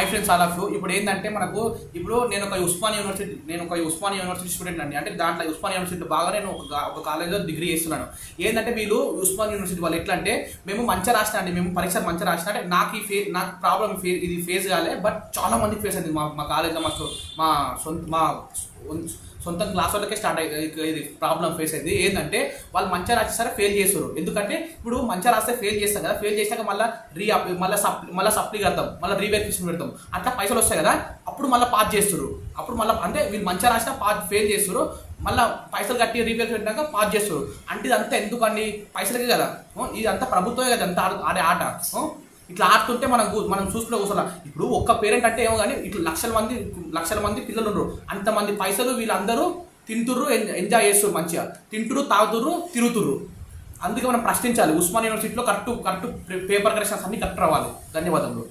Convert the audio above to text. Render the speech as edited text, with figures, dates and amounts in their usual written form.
Hi friends all of you. ఇప్పుడు ఏంటంటే మనకు ఇప్పుడు నేను ఒక ఉస్మానియా యూనివర్సిటీ స్టూడెంట్ అండి. అంటే దాంట్లో ఉస్మానియా యూనివర్సిటీ బాగా నేను ఒక కాలేజ్లో డిగ్రీ చేస్తున్నాను. ఏంటంటే వీళ్ళు ఉస్మానియా యూనివర్సిటీ వాళ్ళు ఎట్లా అంటే మేము మంచిగా రాసిన అండి, మేము పరీక్షలు మంచిగా రాసిన అంటే నాకు ప్రాబ్లం ఇది ఫేస్ కాలే, బట్ చాలా మందికి ఫేస్ అయింది మా కాలేజ్లో. మా సొంత క్లాస్ వాళ్ళకే స్టార్ట్ అయ్యి ఇది ప్రాబ్లం ఫేస్ అయింది. ఏంటంటే వాళ్ళు మంచిగా రాసి సరే ఫెయిల్ చేస్తారు. ఎందుకంటే ఇప్పుడు మంచిగా రాస్తే ఫెయిల్ చేస్తాం కదా, ఫెయిల్ చేసినాక మళ్ళీ సప్లీ కడతాం, మళ్ళీ రీవెరిఫికేషన్ పెడతాం, అట్లా పైసలు వస్తాయి కదా, అప్పుడు మళ్ళీ పాస్ చేస్తారు. అప్పుడు మళ్ళీ అంటే వీళ్ళు మంచిగా రాసినా ఫెయిల్ చేస్తారు, మళ్ళీ పైసలు కట్టి రీవెరిఫికేషన్ పెట్టినాక పాస్ చేస్తారు. అంటే ఇదంతా ఎందుకండి? పైసలకే కదా, ఇదంతా ప్రభుత్వమే కదా అంతా ఆడే ఆట. ఇట్లా ఆడుతుంటే మనం చూసుకునే కూర్చోాల. ఇప్పుడు ఒక్క పేరెంట్ అంటే ఏమో కానీ ఇట్లా లక్షల మంది పిల్లలు ఉన్నారు. అంతమంది పైసలు వీళ్ళందరూ తింటుర్రు, ఎంజాయ్ చేస్తారు, మంచిగా తింటురు, తాగుతుర్రు, తిరుగుతుర్రు. అందుకే మనం ప్రశ్నించాలి. ఉస్మానియా యూనివర్సిటీలో కరెక్ట్ పేపర్ కరెక్షన్స్ అన్ని కరెక్ట్ రావాలి. ధన్యవాదములు.